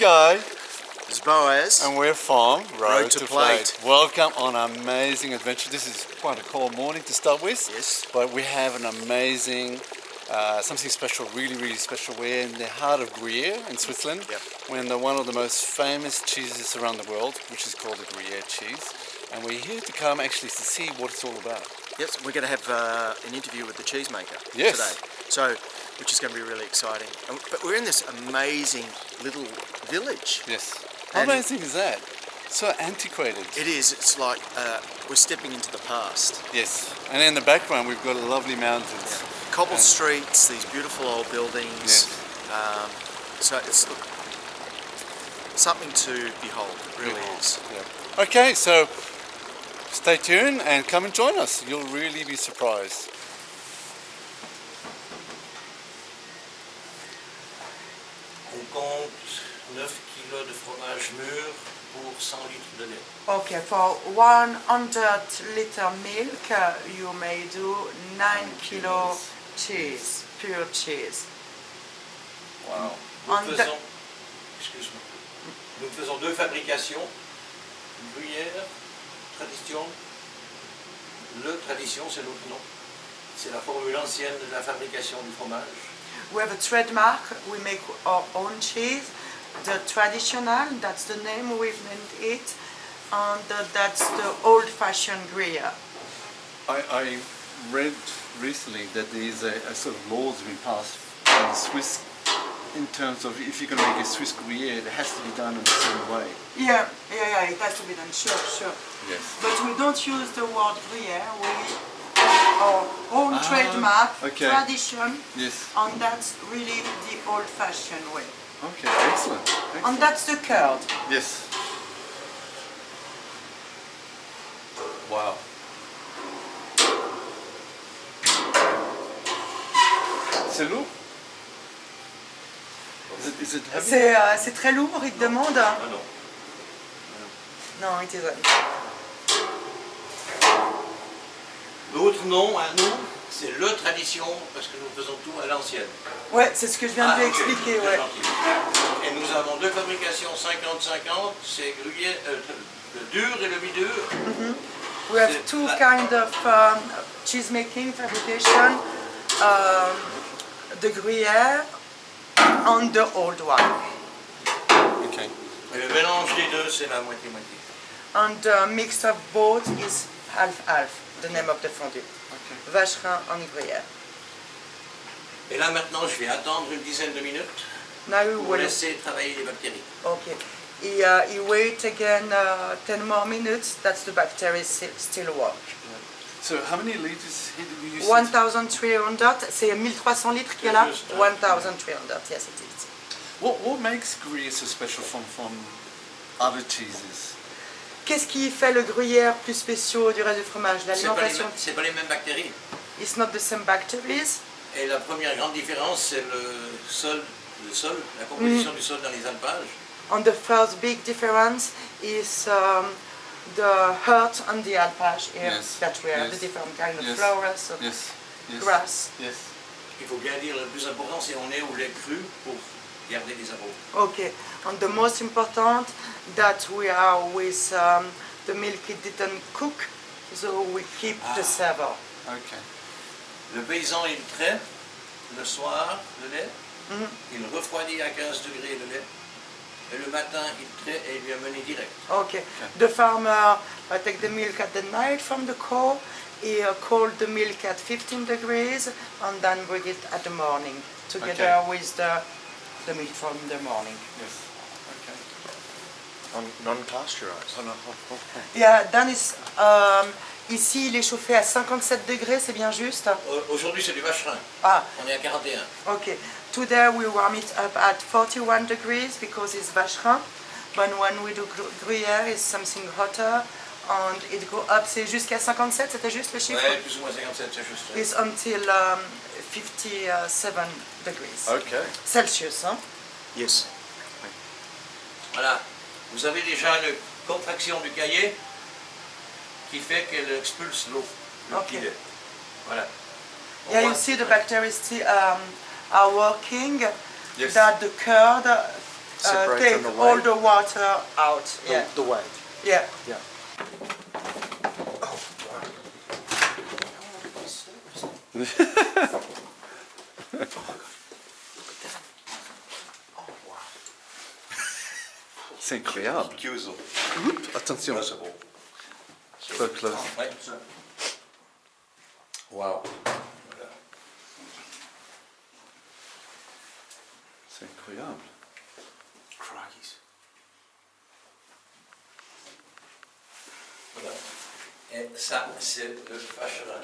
Guy. It's Boaz. And we're from Road to Plate. Welcome on an amazing adventure. This is quite a cold morning to start with. Yes. But we have an amazing, something special, really special. We're in the heart of Gruyere in Switzerland. Yep. We're in one of the most famous cheeses around the world, which is called the Gruyere cheese. And we're here to come actually to see what it's all about. Yes, we're going to have an interview with the cheesemaker Yes. today. Which is going to be really exciting. But we're in this amazing little village. Yes. How amazing is that? So antiquated. It is. It's like we're stepping into the past. Yes. And in the background we've got lovely mountains. Cobbled streets, these beautiful old buildings. Yes. So it's something to behold. It really is. Yeah. Okay, so stay tuned and come and join us. You'll really be surprised. On compte 9 kg de fromage mûr pour 100 litres de lait. Okay, for 100 liter milk, you may do 9 kilo cheese, pure cheese. Wow. Nous faisons deux fabrications, Gruyère Traditions. Le Tradition, c'est notre nom. C'est la formule ancienne de la fabrication du fromage. We have a trademark, we make our own cheese. The traditional, that's the name we've named it, and that's the old-fashioned Gruyere. I read recently that there is a sort of laws being passed by the Swiss in terms of if you're going to make a Swiss Gruyere, it has to be done in a certain way. Yeah, it has to be done, sure. Yes. But we don't use the word Gruyere, we our own trademark, tradition, yes. And that's really the old-fashioned way. Okay, excellent. And that's the curd. Yes. Wow. C'est lourd? Is it heavy? C'est très lourd, il te demande. Ah non. Non, it isn't. L'autre nom à nous, c'est Le Tradition, parce que nous faisons tout à l'ancienne. Ouais, c'est ce que je viens de lui expliquer, ouais. Et nous avons deux fabrications 50-50, c'est Gruyère, le dur et le mi-dur. We have two kind of cheese making fabrication, the Gruyère and the old one. Okay. Et le mélange des deux, c'est la moitié-moitié. And the mix of both is half-half, the name of the fondue. Okay. Vacherin and Gruyère. Et là maintenant, je vais attendre une dizaine de minutes Now you pour will. laisser travailler les bactéries. Okay. You wait again 10 more minutes, that's the bacteria still work. So how many liters here did you use? 1300, c'est 1300 litres qu'il y a là? Juste, 1300, yes it is. What makes Gruyere so special from other cheeses? Qu'est-ce qui fait le Gruyère plus spéciaux du reste du fromage? L'alimentation? C'est pas les mêmes bactéries. It's not the same bacteries. Et la première grande différence, c'est le sol, la composition du sol dans les alpages. And the first big difference is the earth and the alpage here, Yes. that we have the different kind of flowers, of grass. Yes. Il faut bien dire, le plus important, c'est on est au lait cru pour garder les arômes. Okay, and the most important that we are with the milk it didn't cook, so we keep the savor. Okay. Le paysan, il traite le soir le lait, il refroidit à 15 degrés le lait, et le matin, il traite et il lui amène direct. Okay, the farmer take the milk at the night from the cow, he cold the milk at 15 degrees, and then bring it at the morning, together with the milk from the morning. Yes. Okay. Non-pasteurized. Yeah, then is, ici il est chauffé à 57 degrés, c'est bien juste? Aujourd'hui, c'est du vacherin. Ah, On est à 41. okay. Today we warm it up at 41 degrees because it's vacherin, but when we do Gruyère it's something hotter and it go up, c'est jusqu'à 57, c'était juste le chiffre? Ouais, plus ou moins 57, c'est juste. It's until 57 degrees. Okay. Celsius, hein? Yes. Voilà. Vous avez déjà une contraction du cahier qui fait qu'elle expulse l'eau. Okay. Voilà. Yeah, you see the bacteria still are working, Yes. that the curd separate take from the all whey? the water out. Yeah, The whey. yeah. Yeah. C'est incroyable. Chiuso. Attention. Là, c'est bon. So close. Ouais. Wow. Voilà. C'est incroyable. Crikey's. Voilà. Et ça, c'est le vacherin.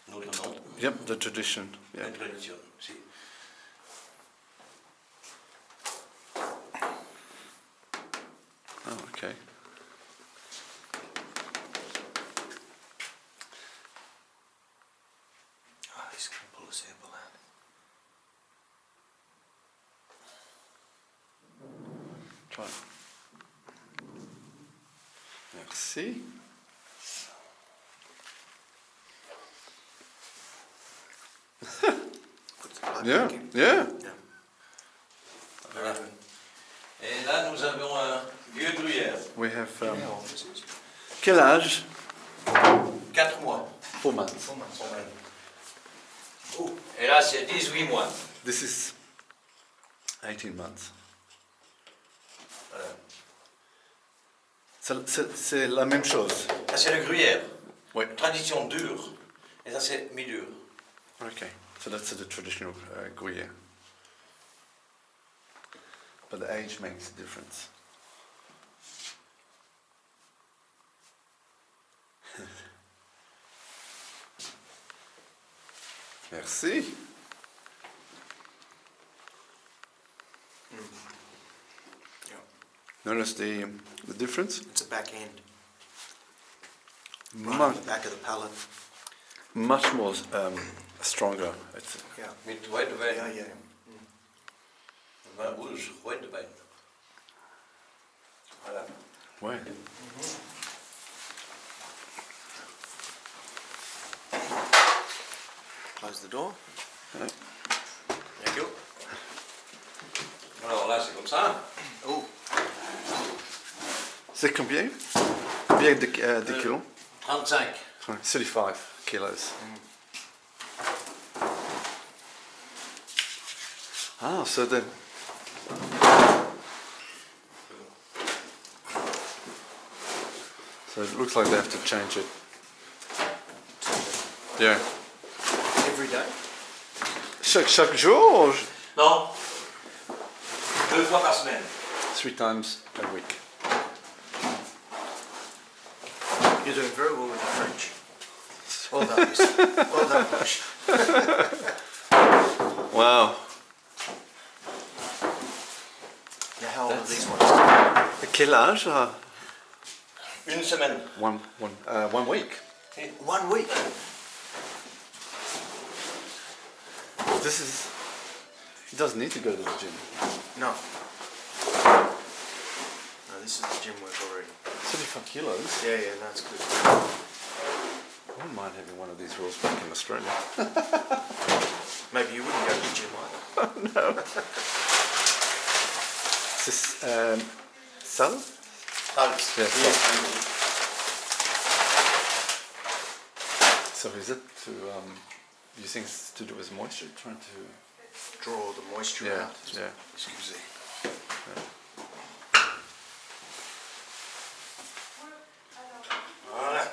Notre nom, Yep, the tradition. Yeah. la tradition. Si. Oh, okay. Oh, he's going to pull a sample out. Try. Merci. Put the pipe Yeah, back in. yeah. Yeah. Voilà. Et là, nous avons un vieux gruyère. We have. How old is it? Quel âge? 4 mois. 4 months. 4 months. Oh. Et là, c'est 18 mois. This is 18 months. Voilà. C'est la même chose. Ça, c'est le gruyère. Oui. Tradition dure. Et ça, c'est mi-dur. Okay, so that's the traditional Gruyere. But the age makes a difference. Merci. Yeah. Notice the difference? It's a back end. Right Mu- on the back of the palate. much more stronger. It's, Yeah. Mit white wine. Yeah, yeah. Vin rouge, white wine. Voilà. ouais. Close the door. Thank you. Alors là, c'est comme ça. Oh, C'est combien? Combien de kilos? 35. 35 kilos. Ah, so then. So it looks like they have to change it. Yeah. every day? Chaque jour or Non. 2 fois par semaine. 3 times a week? You're doing very well with the French. Well done, miss. Well done, Bush. Wow. Now, how old are these ones? Quel âge? Une semaine. 1 week. 1 week. This is. He doesn't need to go to the gym. No. No, this is the gym work already. 35 kilos. Yeah, yeah, that's good. I wouldn't mind having one of these rules back in Australia. Maybe you wouldn't go to the gym either. No. Is this salad? Halt. Yes. So is it to you think it's to do with moisture? Trying to Draw the moisture yeah out. yeah. Excuse me. Voilà.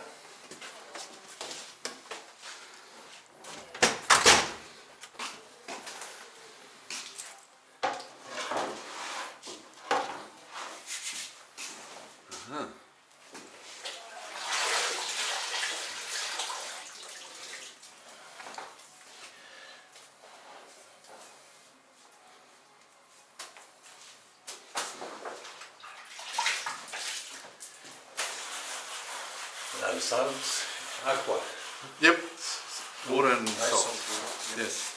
Là, le salt. À quoi? Yep. Water and Nice salt. salt water, yeah. Yes.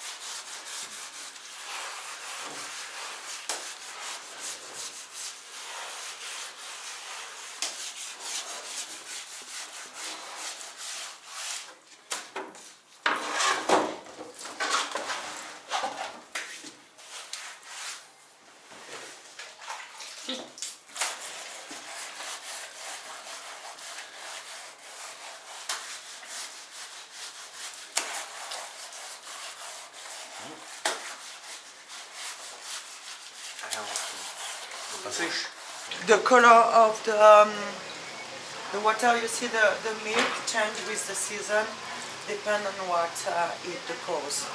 sèche. The color of the water, you see the milk change with the season, depend on what it the cause.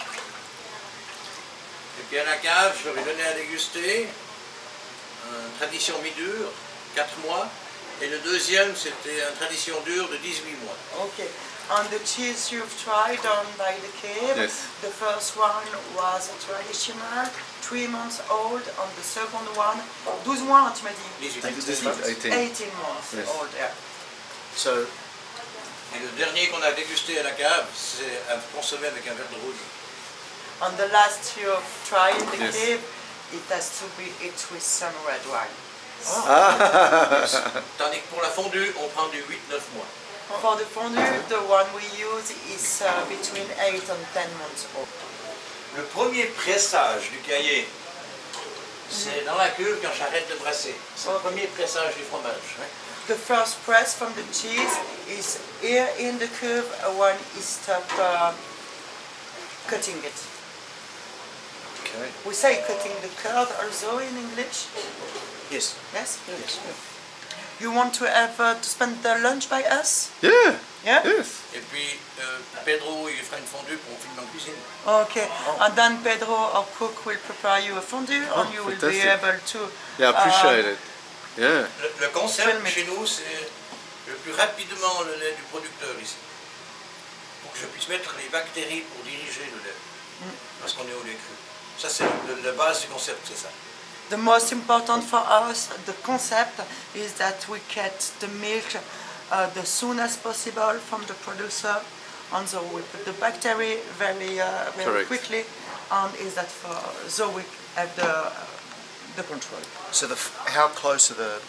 Et puis à la cave, je leur ai donné à déguster. Tradition mi-dure, 4 mois. Et le deuxième, c'était une tradition dure de 18 mois. Okay. On the cheese you've tried on by the cave, Yes. the first one was a traditional, 3 months old. On the second one, 12 mois, tu m'as dit? 18. 18 months Yes. old, yeah. So, Et le dernier qu'on a dégusté à la cave, c'est à consommer avec un verre de rouge. On the last you've tried in the Yes. cave, it has to be it with some red wine. Tandis que pour la fondue, on prend du 8-9 mois. For the fondue, the one we use is between 8 and 10 months old. Le premier pressage du cahier, c'est dans la cuve quand j'arrête de brasser. C'est le premier pressage du fromage. The first press from the cheese is here in the curve when you stop cutting it. Okay. We say cutting the curd also in English. yes. Yes. Yes. You want to have to spend the lunch by us? Yeah. Yeah. Yes. Et puis Pedro, il fera une fondue pour filmer en cuisine. Okay. And then Pedro, our cook, will prepare you a fondue, and you will be fantastic. able to. Yeah, I appreciate it. Yeah. Le concept Film it. chez nous, c'est le plus rapidement le lait du producteur ici. Pour que je puisse mettre les bactéries pour diriger le lait. Parce qu'on est au lait cru. Ça, c'est la base du concept, c'est ça. The most important for us, the concept, is that we get the milk the soon as possible from the producer, and so we put the bacteria very Correct. quickly, and is that for so we have the control. So how close are the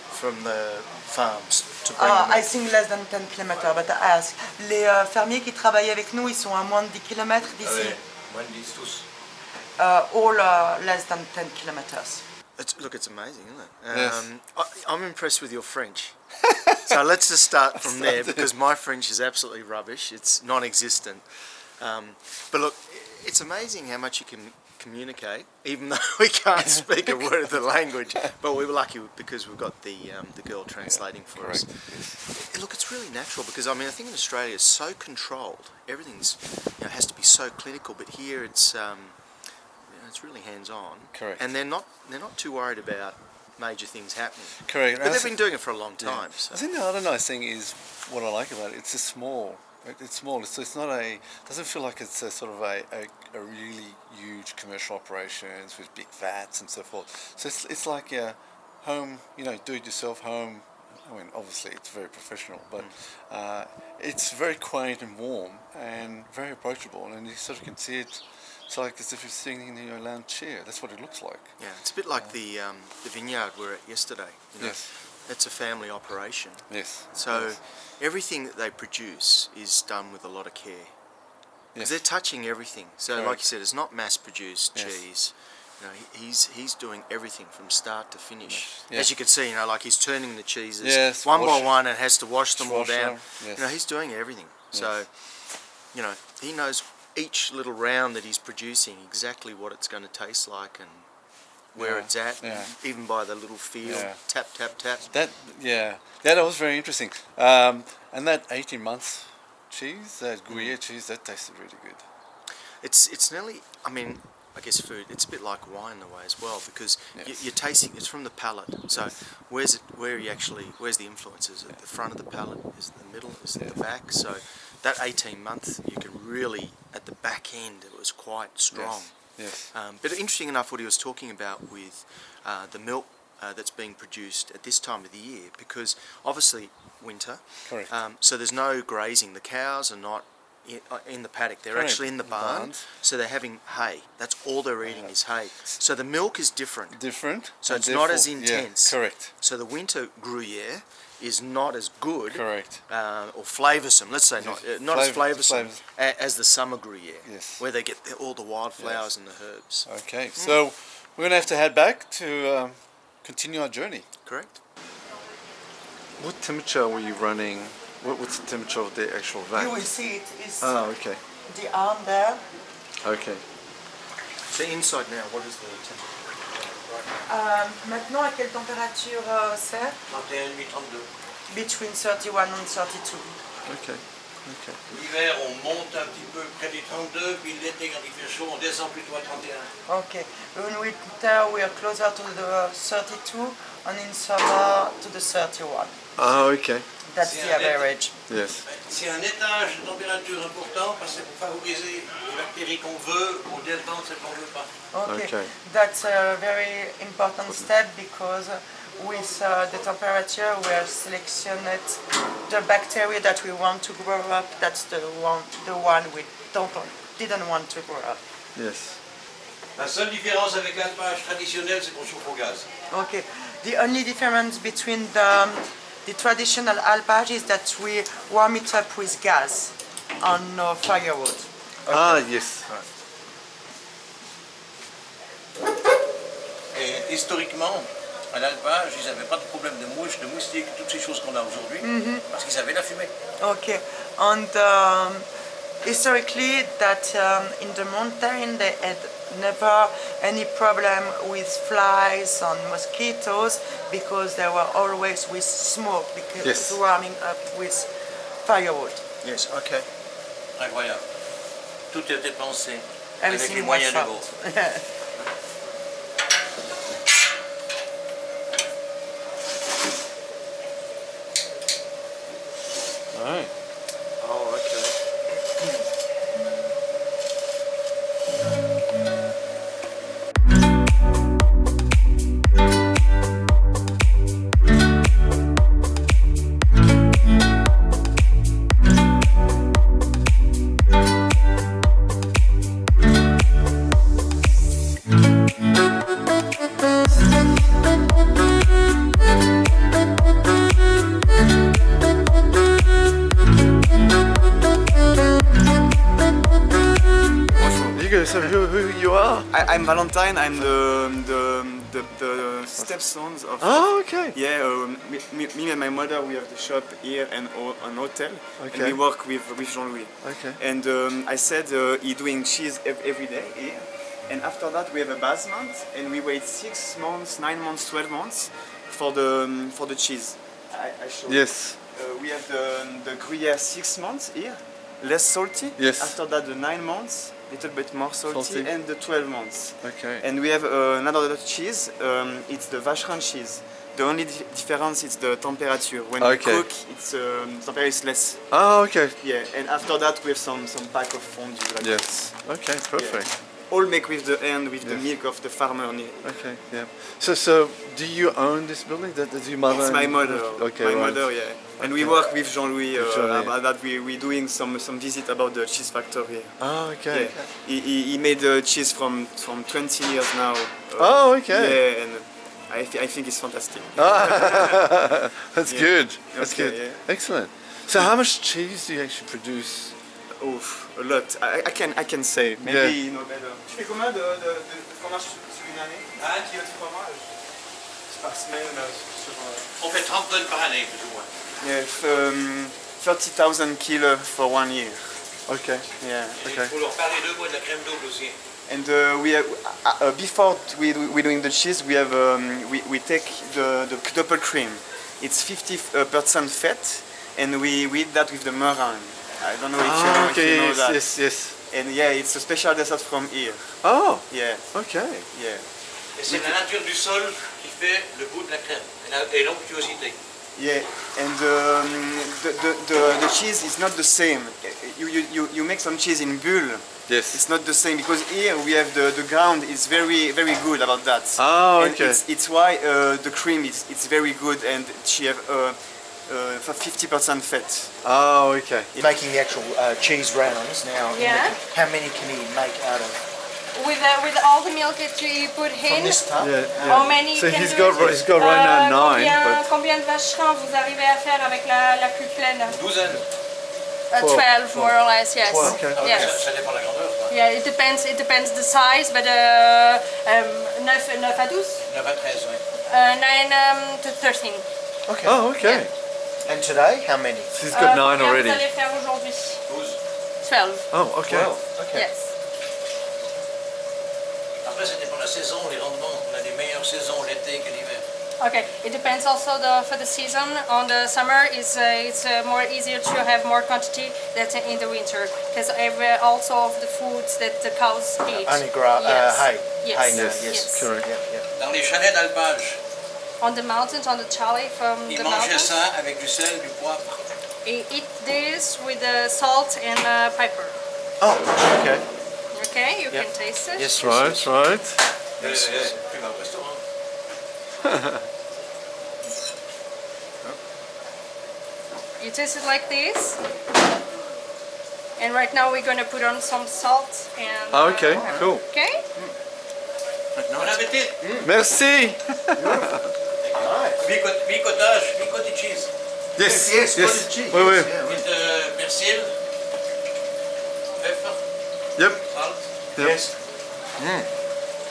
from the farms to bring them I in? think less than 10 km, but I ask. Les fermiers qui travaillent avec nous, ils sont à moins de 10 km d'ici. Moins de 10 tous. All less than 10 kilometers. Look, it's amazing, isn't it? Yes. I'm impressed with your French. So let's just start from there, because my French is absolutely rubbish. It's non-existent. But look, it's amazing how much you can communicate, even though we can't speak a word of the language. But we were lucky because we've got the girl translating for us. Look, it's really natural, because I mean, I think in Australia it's so controlled. Everything's has to be so clinical, but here it's it's really hands-on. Correct. And they're not too worried about major things happening. Correct. But they've been doing it for a long Yeah. time. So. I think the other nice thing is what I like about it. It's just small. Right? It's small. It's not a. Doesn't feel like it's a sort of a really huge commercial operations with big vats and so forth. So it's like a home. Do it yourself home. I mean, obviously it's very professional, but it's very quaint and warm and very approachable, and you sort of can see it. It's like as if you're sitting in your lounge chair. That's what it looks like. Yeah, it's a bit like the vineyard we were at yesterday. Yes. It's a family operation. Yes. So yes. everything that they produce is done with a lot of care. Because Yes. they're touching everything. So Correct. like you said, it's not mass-produced Yes. cheese. He's doing everything from start to finish. Yeah. As you can see, like he's turning the cheeses Yes, one by wash- one and has to wash them all wash down. them, yes. He's doing everything. Yes. So, he knows each little round that he's producing exactly what it's going to taste like and where Yeah, it's at, yeah. even by the little feel, Yeah. tap, tap, tap. That was very interesting. And that 18 months cheese, that Gruyere cheese, that tasted really good. It's nearly, I guess food, it's a bit like wine in a way as well, because Yes. you're tasting, it's from the palate. So where's the influences? At the front of the palate? Is it the middle? Is it the back? So that 18 months, you can really, at the back end, it was quite strong. Yes. But interesting enough, what he was talking about with the milk that's being produced at this time of the year, because obviously winter. Correct. So there's no grazing. The cows are not in the paddock. They're Correct. actually in the In barn. barns. So they're having hay. That's all they're eating is hay. So the milk is different. Different. So and it's not as therefore- intense. Yeah, correct. So the winter Gruyere is not as good. Correct. Or flavoursome. Let's say not as flavoursome as the summer Gruyere. Yes. Where they get all the wildflowers and the herbs. Okay, so we're going to have to head back to continue our journey. Correct. What temperature were you running? What's the temperature of the actual vat? You will see it is Oh, okay. the arm there. Okay. So inside now, what is the temperature right now? Maintenant, à quelle température c'est? 31,5, 32. Between 31 and 32. Okay. Okay. L'hiver, on monte un petit peu près des 32, puis l'été, quand il fait chaud, on descend plutôt à 31. Okay. In winter, we are closer to the 32, and in summer to the 31. Oh, okay. That's C'est the un net. average. Yes. C'est un étage de température important parce que c'est pour favoriser les bactéries qu'on veut ou détendre celles qu'on ne veut pas. Okay. Okay. That's a very important step because with the temperature we are selectioned the bacteria that we want to grow up. That's the one we didn't want to grow up. Yes. La seule différence avec l'alpage traditionnel, c'est qu'on chauffe au gaz. Okay. The only difference between the traditional alpage is that we warm it up with gas on no firewood. Ah, yes. Et historiquement, à l'alpage, ils n'avaient pas de problème de mouches, de moustiques, toutes ces choses qu'on a aujourd'hui, parce qu'ils avaient la fumée. Okay, and historically that in the mountain they had never any problem with flies and mosquitoes because they were always with smoke because Yes. warming up with firewood. Yes, okay. Incroyable. Tout était pensé avec les Everything moyens was du bord. thought. All right. Oh, okay. You go. So who you are? I'm Valentine. I'm the stepsons of. Oh, okay. Yeah, me and my mother, we have the shop here and an hotel, Okay. and we work with Jean-Louis. Okay. And I said he doing cheese every day here, and after that we have a basement, and we wait 6 months, 9 months, 12 months for the cheese. I show you. Yes. We have the Gruyere 6 months here, less salty. Yes. After that the 9 months, little bit more salty, Salty. and the 12 months. Okay. And we have another cheese. It's the Vacherin cheese. The only difference is the temperature. When Okay. we cook, it's temperature is less. Oh, okay. Yeah. And after that, we have some pack of fondue. Like Yes. Okay. Perfect. Yeah. All make with the hand, with the Yes. milk of the farmer. Okay. Yeah. So do you own this building? That's your mother? It's my mother. Okay. My right. mother, yeah. And we work with Jean-Louis With Jean-Louis. about that. We doing some visit about the cheese factory. Oh, okay. Yeah. He made cheese from 20 years now. Oh, okay. Yeah, and I think it's fantastic. That's Yeah. good. That's Okay, good. yeah. Excellent. So how much cheese do you actually produce? Ouf, a lot. I can say. Maybe Yeah. you know better. Tu fais combien de fromage sur une année? 1 kilo de fromage par semaine sur. On fait 30 tonnes par année, plus ou moins. Yeah, 30,000 kilos for 1 year. Okay. Yeah. Et Okay. il faut leur parler de moi de la crème double aussi. And we have, before we doing the cheese, we have we take the double cream. It's 50% fat, and we eat that with the meringue. I don't know if you know, okay. if you know Yes. that. Yes. Yes. And yeah, it's a special dessert from here. Oh. Yeah, Okay. yeah. Et c'est la nature du sol qui fait le goût de la crème et l'onctuosité. Yeah, and the cheese is not the same. You make some cheese in bulle. Yes. It's not the same because here we have the ground is very good about that. Oh, And okay. it's why the cream it's very good and she have 50% fat. Oh, okay. Making the actual cheese rounds now. Yeah. How many can he make out of? With all the milk that you put From in, this tub? Yeah. how many So can he's do got it? he's got right now 9, but Combien de vacherins vous arrivez à faire avec la plus pleine? Douzaine. 12 more or less, yes. 12. Okay. Ah, Yes. ça dépend de la grandeur. Quoi. Yeah, it depends the size, but 9 à 12? 9 à 13, oui. 9 to 13. Okay. oh, okay. And today, how many? So he's got 9 Combien already. vous allez faire aujourd'hui? 12. 12. Oh, okay. Okay. Yes. À Après, ça dépend de la saison, les rendements. On a des meilleures saisons l'été que l'hiver. Okay, it depends also for the season. On the summer, it's more easier to have more quantity than in the winter because also of the foods that the cows eat. Only Yes. hay. Yes. Hay now, Yes. yes. Correct. Yeah, yeah. Dans les chalets d'alpage, On the mountains, on the chalet from ils the mangeaient mountains, ça avec du sel, du poivre. we eat this with salt and pepper. Oh, okay. Okay, you Yep. can taste it. Yes, Right, right. Plus dans le restaurant. You taste it like this. And right now we're going to put on some salt and Ah, okay, pepper. cool. Okay? Bon appétit. Merci. Bicotage, cottage cheese. Yes, Yes, yes. cottage cheese. Oui, oui. yes, yeah. With persil, pepper, Yep. salt. Yep. Yes.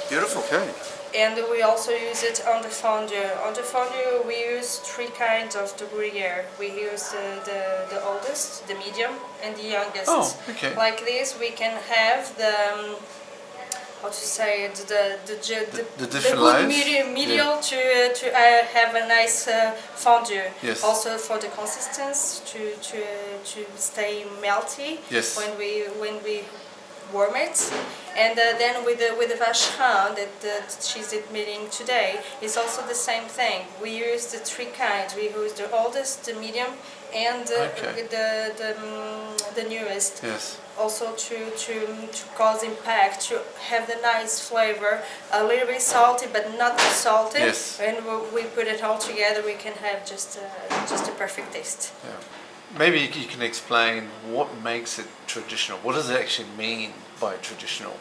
Beautiful. Okay. And we also use it on the fondue. On the fondue we use 3 kinds of the Gruyere. We use the oldest, the medium, and the youngest. Oh, okay. Like this we can have the how to say it, The different good layers? medial to have a nice fondue. Yes. Also for the consistency to stay melty Yes. when we warm it. And then with the vacherin that she's admitting today, it's also the same thing. We use the 3 kinds. We use the oldest, the medium, and Okay. the newest. Yes. Also to cause impact, to have the nice flavor, a little bit salty but not too salty. Yes. And we put it all together, we can have just a perfect taste. Yeah. Maybe you can explain what makes it traditional. What does it actually mean by traditional?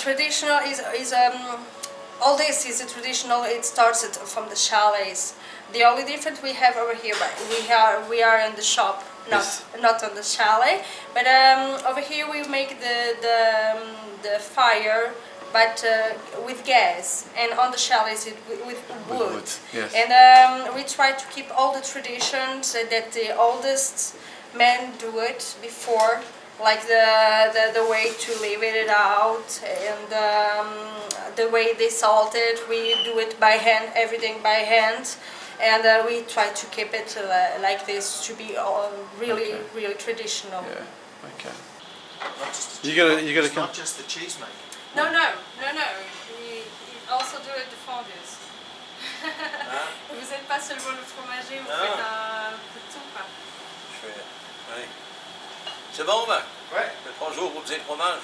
Traditional is all this is a traditional. It starts from the chalets. The only difference we have over here, but we are in the shop, Yes. not on the chalet. But over here we make the fire, but with gas, and on the chalets with wood. wood, yes. And we try to keep all the traditions that the oldest men do it before, like the way to leave it out, and the way they salt it. We do it by hand, everything by hand. And we try to keep it like this to be really, Okay. really traditional. Yeah. Okay. Not just the You cheese gotta- making. you gotta It's come- not just the cheese making. No. We also do it the fondues. Vous n'êtes pas seulement le fromager, vous faites un peu de tout, quoi. Je fais. Oui. C'est bon, ben? Ouais. Ça fait 3 jours que vous faisiez le fromage.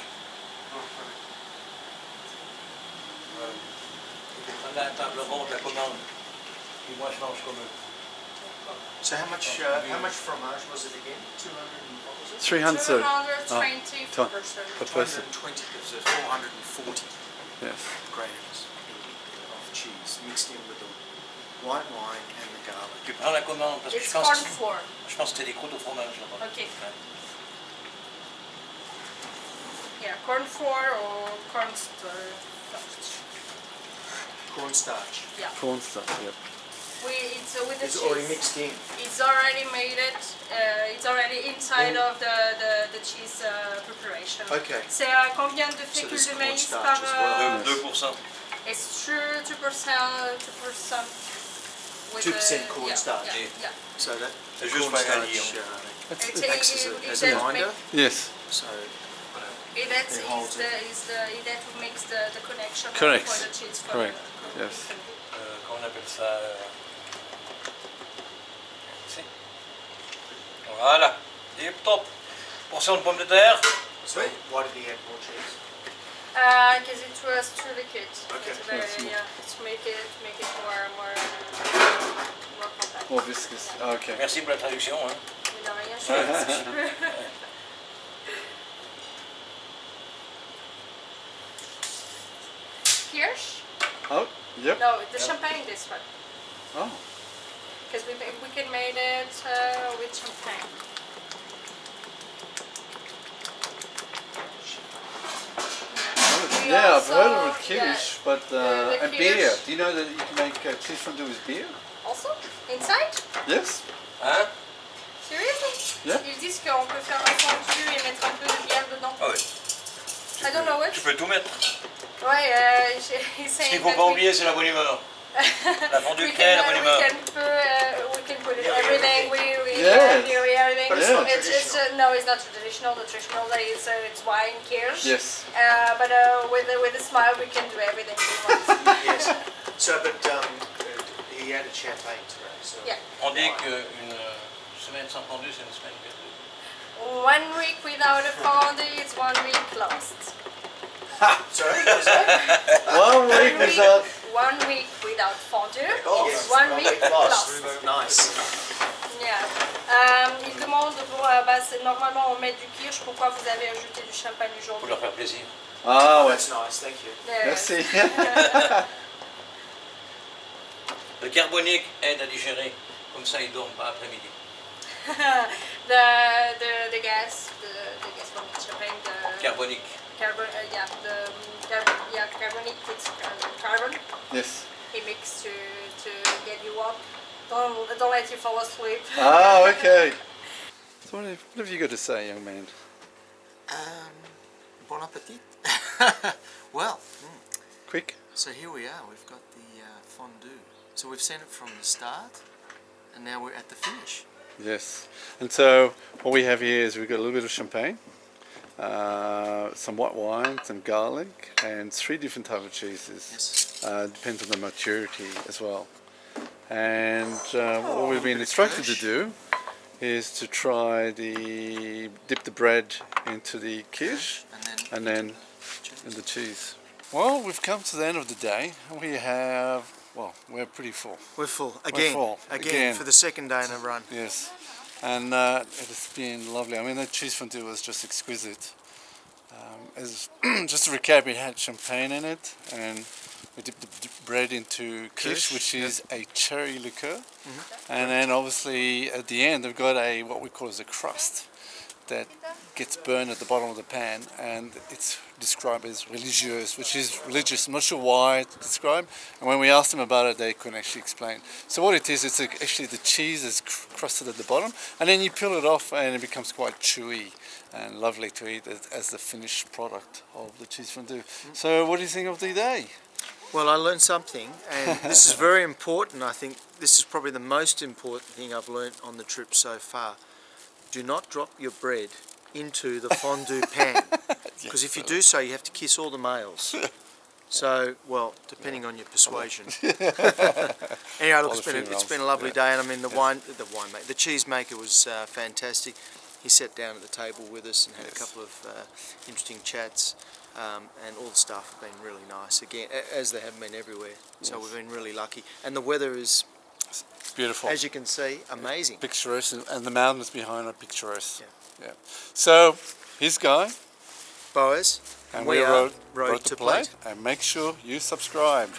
Prends la table ronde, la commande. Puis moi, je mange comme eux. So how much fromage was it again? 200 and what was it? 300. 220 ton- per person. per person. 220, so 440 Yes. grams of cheese mixed in with the white wine and the garlic. Tu prends la commande parce que It's je pense, corn flour. je pense que c'était des croûtes au fromage là-bas. Okay. Ouais. Yeah, corn flour or corn starch. Cornstarch. Yeah. Corn stuff. Yep. It's with the It's cheese. already mixed in. It's already made it. It's already inside of the cheese preparation. Okay. C'est combien de So fécule there's de maïs cornstarch par? as well. 2%. It's 2%. 2% cornstarch. Yeah, yeah. So that C'est juste pas cornstarch gagné, It- acts it- as it- a binder. Yes. So That It holds that makes the connection Correct. for the cheese. For Correct. the- Yes. Comment on appelle ça ici. Voilà. Tip top. Portion de pommes de terre. so why did he have more cheese? Because it was too liquid. Okay. It's very, That's more- yeah, to make it more compact. More viscous. Okay. Merci pour la traduction. Hein. Mais de rien, je peux. Kirsch? Oh. Yep. No, the champagne this one. Oh. Because we can make it with champagne. We Yeah, I've heard also- of Kirsch, but the and beer. Kirsch. Do you know that you can make cheese fondue with beer? Also? Inside? Yes. Hein? Seriously? Yeah. Ils disent qu'on peut faire un fondue et mettre un peu de bière dedans. Ah oui. I don't know Tu it. peux tout mettre. Ouais, he's Ce saying qu'il ne faut that pas oublier, c'est la bonne humeur. La fondue crée la bonne humeur. we can put it everything. We Yes. everything. But it's not It's no, it's not traditional. The traditional is it's wine, kirsch. Yes. But with a smile, we can do everything we want. Yes. So, but he added champagne today. So Yeah. On dit qu'une semaine sans fondue, c'est une semaine perdue. 1 week without a fondue, it's 1 week lost. Sorry, what was that? 1 week without. 1 week without fondue, Oh, it's yes, 1 week lost. Nice. Yeah. Il demande pour, normalement on met du kirsch, pourquoi vous avez ajouté du champagne Pour aujourd'hui? leur faire plaisir. Ah ouais. That's nice. Thank you. Merci. Le carbonique aide à digérer, comme ça ils dorment pas après-midi. the gas from the champagne, the Carbonique. carbon, carbonic with carbon. Yes. He makes to get you up. Don't let you fall asleep. Ah, okay. So what have you got to say, young man? Bon appetit. Well, Quick. so here we are. We've got the fondue. So we've seen it from the start, and now we're at the finish. Yes. And so what we have here is we've got a little bit of champagne, some white wine, some garlic, and 3 different types of cheeses. Yes. Depends on the maturity as well. And what we've been instructed to do is to try dip the bread into the quiche and then in the cheese. Well, we've come to the end of the day. We're pretty full. We're full We're full. again for the second day in a run. Yes, and it has been lovely. I mean, the cheese fondue was just exquisite. Just to recap, it had champagne in it, and we dipped the bread into kirsch, which is a cherry liqueur, and then obviously at the end they've got what we call as a crust that gets burned at the bottom of the pan, and it's described as religieuse, which is religious. I'm not sure why it's described, and when we asked them about it, they couldn't actually explain. So what it is, it's actually the cheese is crusted at the bottom, and then you peel it off, and it becomes quite chewy and lovely to eat as the finished product of the cheese fondue. So what do you think of the day? Well, I learned something, and this is very important. I think this is probably the most important thing I've learned on the trip so far. Do not drop your bread into the fondue pan, because if you do so, you have to kiss all the males. So, well, depending on your persuasion. Anyway, look, it's been a lovely day, and I mean the cheese maker was fantastic. He sat down at the table with us and had a couple of interesting chats, and all the staff have been really nice again, as they have been everywhere. So we've been really lucky, and the weather is, It's beautiful. as you can see, amazing. Picturesque, and the mountains behind are picturesque. Yeah. So, here's Guy, Boaz, and we we are Road to Plate. Plate, and make sure you subscribe.